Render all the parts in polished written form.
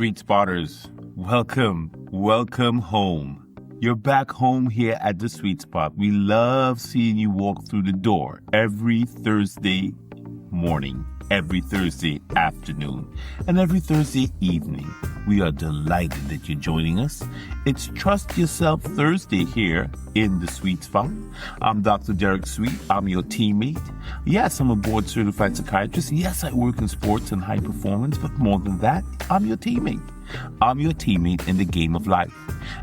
Sweet Spotters, welcome home. You're back home here at the Sweet Spot. We love seeing you walk through the door every Thursday morning, every Thursday afternoon, and every Thursday evening. We are delighted that you're joining us. It's Trust Yourself Thursday here in the Sweet Spot. I'm Dr. Derek Sweet. I'm your teammate. Yes, I'm a board-certified psychiatrist. Yes, I work in sports and high performance, but more than that, I'm your teammate. I'm your teammate in the game of life.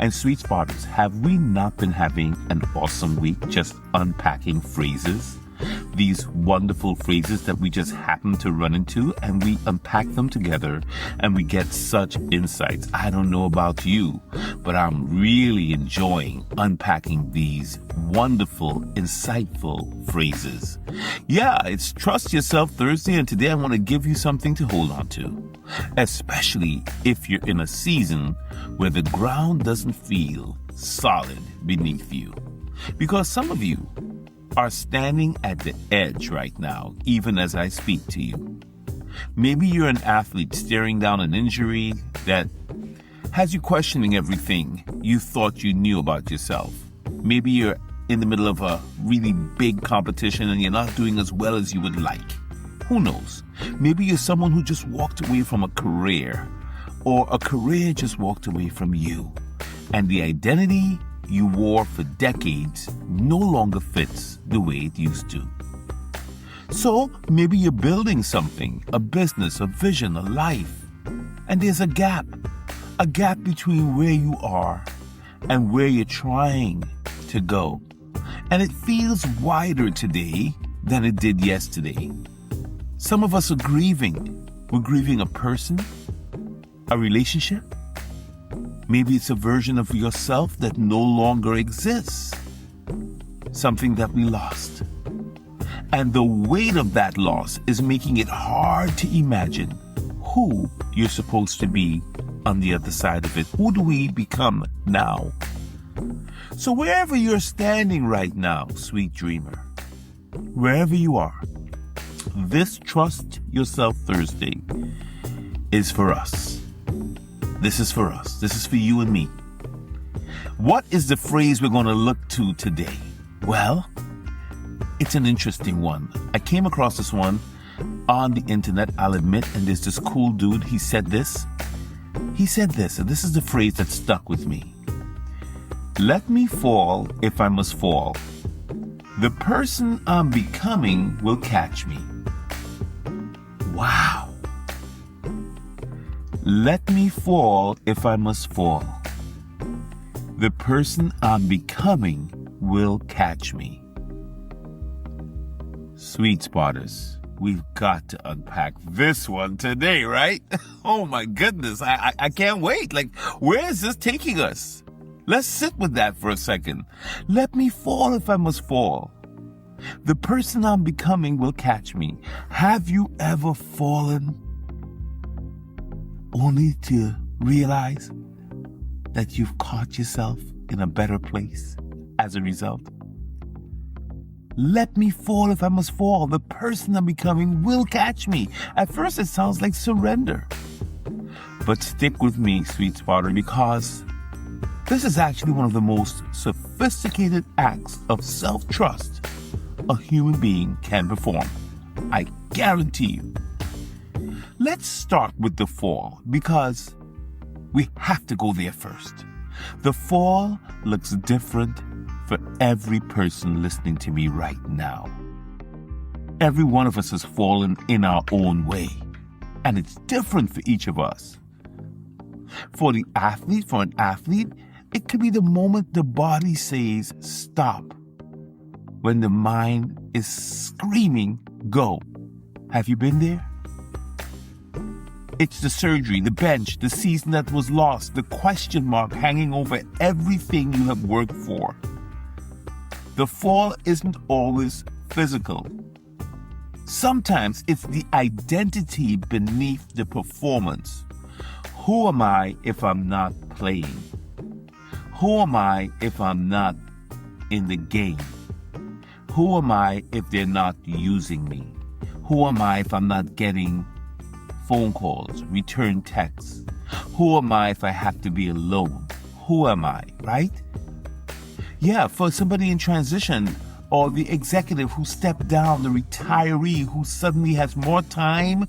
And Sweet Spotters, have we not been having an awesome week just unpacking phrases? These wonderful phrases that we just happen to run into, and we unpack them together and we get such insights. I don't know about you, but I'm really enjoying unpacking these wonderful, insightful phrases. Yeah, it's Trust Yourself Thursday, and today I want to give you something to hold on to, especially if you're in a season where the ground doesn't feel solid beneath you. Because some of you are standing at the edge right now, even as I speak to you. Maybe you're an athlete staring down an injury that has you questioning everything you thought you knew about yourself. Maybe you're in the middle of a really big competition and you're not doing as well as you would like. Who knows? Maybe you're someone who just walked away from a career, or a career just walked away from you, and the identity you wore for decades no longer fits the way it used to. So maybe you're building something, a business, a vision, a life, and there's a gap between where you are and where you're trying to go. And it feels wider today than it did yesterday. Some of us are grieving. We're grieving a person, a relationship. Maybe it's a version of yourself that no longer exists. Something that we lost. And the weight of that loss is making it hard to imagine who you're supposed to be on the other side of it. Who do we become now? So wherever you're standing right now, sweet dreamer, wherever you are, this Trust Yourself Thursday is for us. This is for us. This is for you and me. What is the phrase we're going to look to today? Well, it's an interesting one. I came across this one on the internet, I'll admit, and there's this cool dude. He said this, and this is the phrase that stuck with me. Let me fall if I must fall. The person I'm becoming will catch me. Wow. Let me fall if I must fall. The person I'm becoming will catch me. Sweet Spotters, we've got to unpack this one today, right? Oh my goodness, I can't wait. Like, where is this taking us? Let's sit with that for a second. Let me fall if I must fall. The person I'm becoming will catch me. Have you ever fallen only to realize that you've caught yourself in a better place as a result? Let me fall if I must fall. The person I'm becoming will catch me. At first it sounds like surrender. But stick with me, Sweet Spotter, because this is actually one of the most sophisticated acts of self-trust a human being can perform. I guarantee you. Let's start with the fall, because we have to go there first. The fall looks different for every person listening to me right now. Every one of us has fallen in our own way, and it's different for each of us. For an athlete, it could be the moment the body says stop, when the mind is screaming go. Have you been there? It's the surgery, the bench, the season that was lost, the question mark hanging over everything you have worked for. The fall isn't always physical. Sometimes it's the identity beneath the performance. Who am I if I'm not playing? Who am I if I'm not in the game? Who am I if they're not using me? Who am I if I'm not getting phone calls, return texts. Who am I if I have to be alone? Who am I, right? Yeah, for somebody in transition, or the executive who stepped down, the retiree who suddenly has more time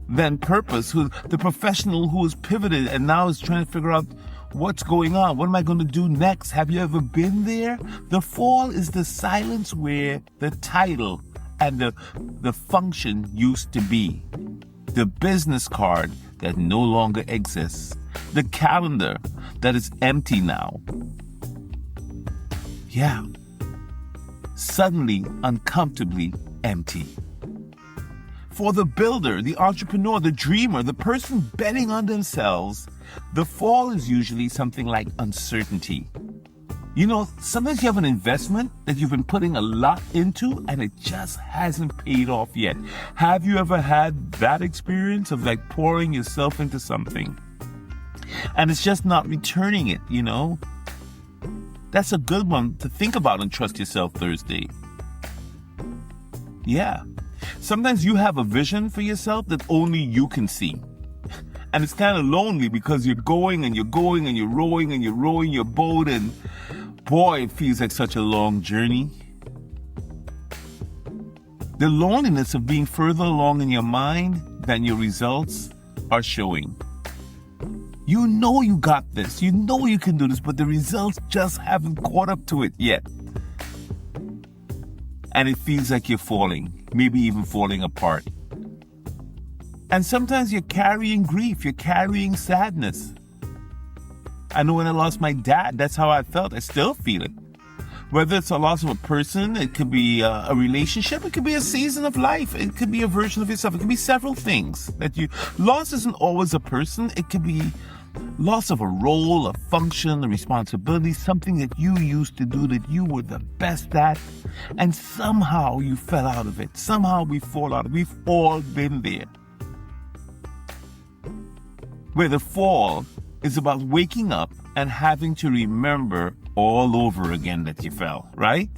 than purpose, the professional who is pivoted and now is trying to figure out what's going on. What am I going to do next? Have you ever been there? The fall is the silence where the title and the function used to be. The business card that no longer exists. The calendar that is empty now. Yeah. Suddenly, uncomfortably empty. For the builder, the entrepreneur, the dreamer, the person betting on themselves, the fall is usually something like uncertainty. You know, sometimes you have an investment that you've been putting a lot into and it just hasn't paid off yet. Have you ever had that experience of like pouring yourself into something and it's just not returning it, you know? That's a good one to think about on Trust Yourself Thursday. Yeah. Sometimes you have a vision for yourself that only you can see. And it's kind of lonely because you're going and you're going and you're rowing and you're rowing your boat, and boy, it feels like such a long journey. The loneliness of being further along in your mind than your results are showing. You know you got this, you know you can do this, but the results just haven't caught up to it yet. And it feels like you're falling, maybe even falling apart. And sometimes you're carrying grief, you're carrying sadness. I know when I lost my dad, that's how I felt. I still feel it. Whether it's a loss of a person, it could be a relationship, it could be a season of life, it could be a version of yourself, it could be several things that you... Loss isn't always a person, it could be loss of a role, a function, a responsibility, something that you used to do that you were the best at, and somehow you fell out of it. Somehow we fall out of it. We've all been there. Where the fall is about waking up and having to remember all over again that you fell, right?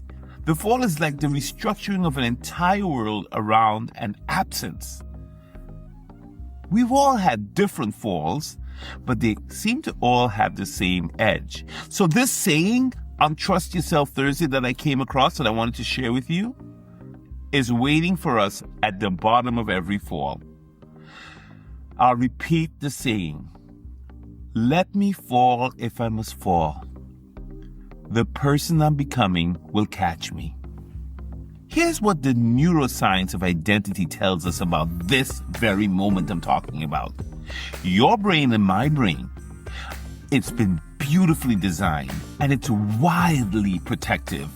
The fall is like the restructuring of an entire world around an absence. We've all had different falls, but they seem to all have the same edge. So this saying on Trust Yourself Thursday that I came across that I wanted to share with you is waiting for us at the bottom of every fall. I'll repeat the saying. Let me fall if I must fall. The person I'm becoming will catch me. Here's what the neuroscience of identity tells us about this very moment I'm talking about. Your brain and my brain, it's been beautifully designed and it's wildly protective.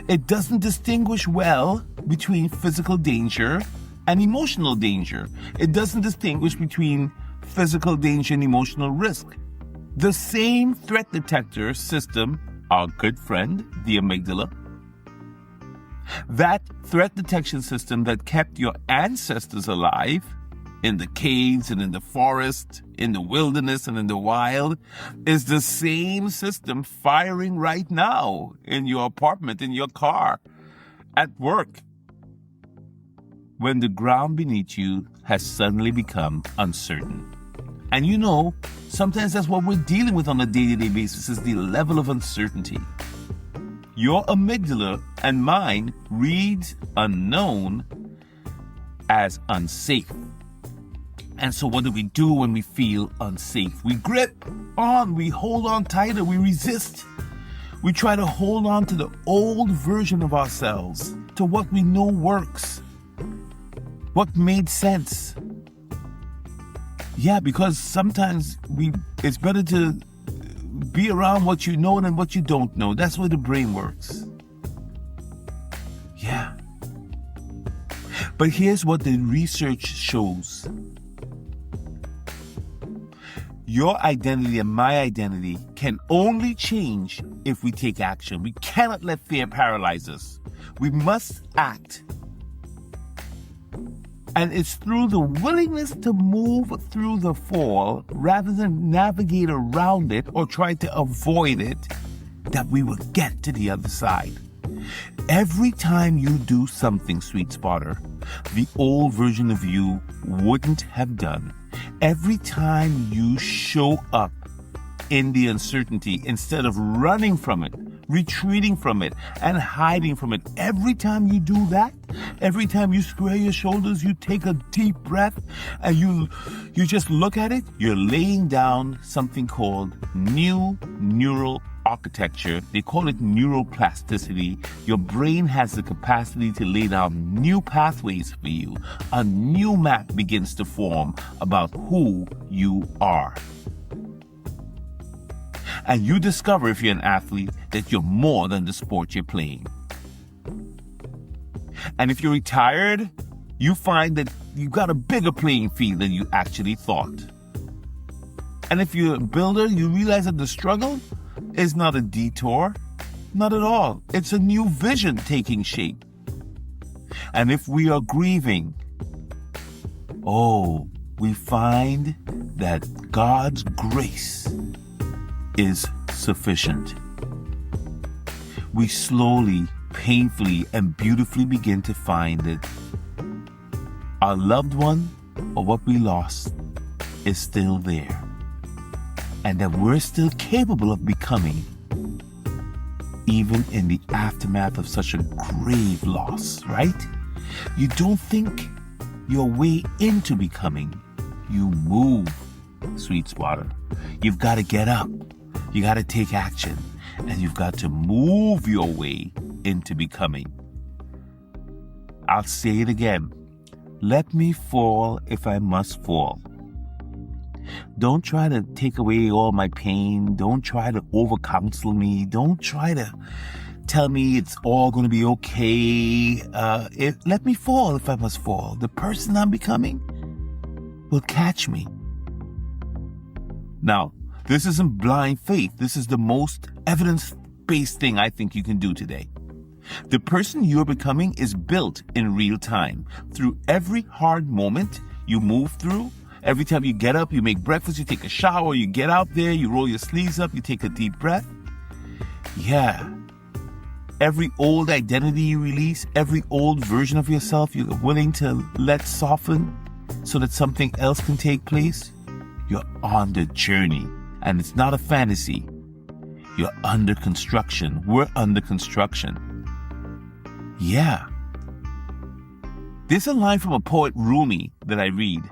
It doesn't distinguish well between physical danger and emotional danger. It doesn't distinguish between physical danger and emotional risk. The same threat detector system, our good friend, the amygdala, that threat detection system that kept your ancestors alive in the caves and in the forest, in the wilderness and in the wild, is the same system firing right now in your apartment, in your car, at work, when the ground beneath you has suddenly become uncertain. And you know, sometimes that's what we're dealing with on a day-to-day basis, is the level of uncertainty. Your amygdala and mine reads unknown as unsafe. And so what do we do when we feel unsafe? We grip on, we hold on tighter, we resist. We try to hold on to the old version of ourselves, to what we know works, what made sense. Yeah, because sometimes it's better to be around what you know than what you don't know. That's where the brain works. Yeah. But here's what the research shows. Your identity and my identity can only change if we take action. We cannot let fear paralyze us. We must act. And it's through the willingness to move through the fall rather than navigate around it or try to avoid it that we will get to the other side. Every time you do something, sweet spotter, the old version of you wouldn't have done. Every time you show up in the uncertainty, instead of running from it, retreating from it, and hiding from it, every time you do that, every time you square your shoulders, you take a deep breath, and you just look at it, you're laying down something called new neural architecture. They call it neuroplasticity. Your brain has the capacity to lay down new pathways for you. A new map begins to form about who you are. And you discover, if you're an athlete, that you're more than the sport you're playing. And if you're retired, you find that you've got a bigger playing field than you actually thought. And if you're a builder, you realize that the struggle is not a detour. Not at all. It's a new vision taking shape. And if we are grieving, we find that God's grace is sufficient. We slowly, painfully, and beautifully begin to find that our loved one or what we lost is still there, and that we're still capable of becoming, even in the aftermath of such a grave loss, right? You don't think your way into becoming, you move, sweet spotter. You've got to get up. You got to take action, and you've got to move your way into becoming. I'll say it again. Let me fall if I must fall. Don't try to take away all my pain. Don't try to over-counsel me. Don't try to tell me it's all going to be okay. Let me fall if I must fall. The person I'm becoming will catch me. Now, this isn't blind faith. This is the most evidence-based thing I think you can do today. The person you're becoming is built in real time. Through every hard moment you move through, every time you get up, you make breakfast, you take a shower, you get out there, you roll your sleeves up, you take a deep breath. Yeah. Every old identity you release, every old version of yourself you're willing to let soften so that something else can take place, you're on the journey. And it's not a fantasy. You're under construction. We're under construction. Yeah. There's a line from a poet, Rumi, that I read.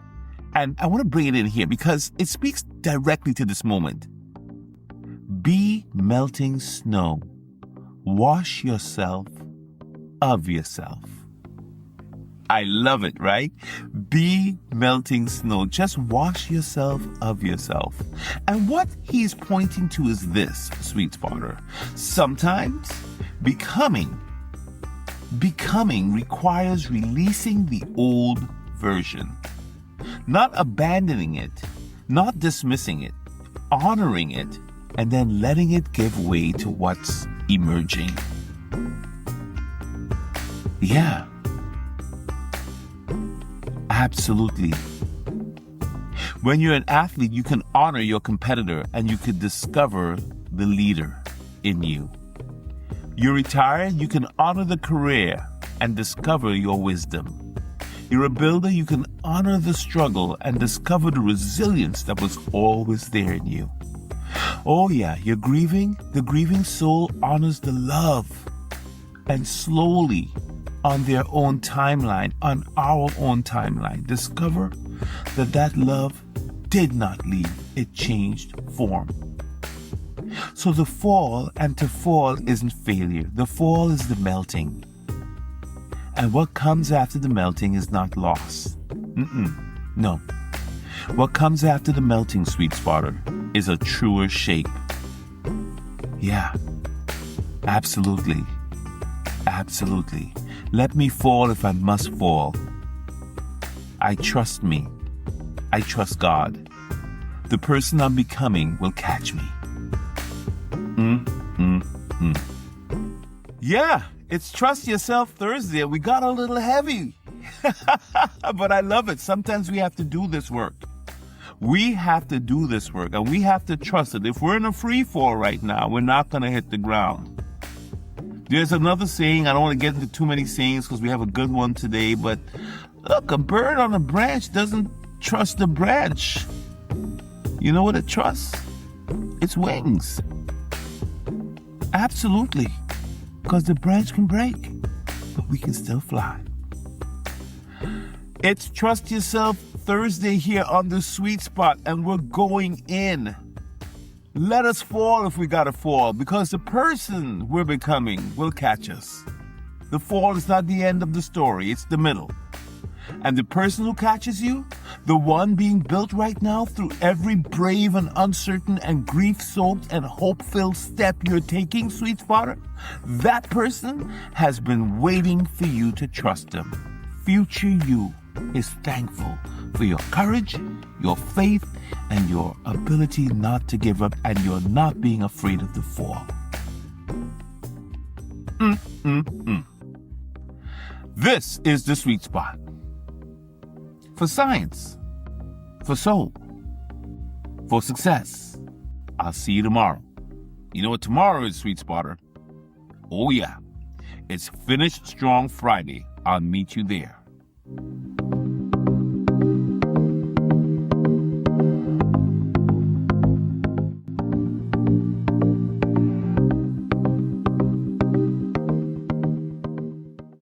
And I want to bring it in here because it speaks directly to this moment. Be melting snow. Wash yourself of yourself. I love it, right? Be melting snow. Just wash yourself of yourself. And what he's pointing to is this, sweet spotter. Sometimes becoming requires releasing the old version. Not abandoning it, not dismissing it, honoring it, and then letting it give way to what's emerging. Yeah. Absolutely. When you're an athlete, you can honor your competitor and you can discover the leader in you. You're retired, you can honor the career and discover your wisdom. You're a builder, you can honor the struggle and discover the resilience that was always there in you. Oh yeah, you're grieving. The grieving soul honors the love, and slowly, on their own timeline, on our own timeline, discover that love did not leave. It changed form. So the fall, and to fall isn't failure. The fall is the melting. And what comes after the melting is not loss. No. What comes after the melting, sweet spotter, is a truer shape. Yeah. Absolutely. Absolutely. Let me fall if I must fall. I trust me. I trust God. The person I'm becoming will catch me. Yeah, it's Trust Yourself Thursday. We got a little heavy. But I love it. Sometimes we have to do this work. We have to do this work, and we have to trust it. If we're in a free fall right now, we're not going to hit the ground. There's another saying. I don't want to get into too many sayings because we have a good one today, but look, a bird on a branch doesn't trust the branch. You know what it trusts? Its wings. Absolutely. Because the branch can break, but we can still fly. It's Trust Yourself Thursday here on the Sweet Spot, and we're going in. Let us fall if we gotta fall, because the person we're becoming will catch us. The fall is not the end of the story, it's the middle. And the person who catches you, the one being built right now through every brave and uncertain and grief-soaked and hope-filled step you're taking, Sweet Spotter, that person has been waiting for you to trust them. Future you is thankful for your courage, your faith, and your ability not to give up, and you're not being afraid of the fall. This is the Sweet Spot. For science, for soul, for success. I'll see you tomorrow. You know what tomorrow is, Sweet Spotter? Oh yeah, it's Finish Strong Friday. I'll meet you there.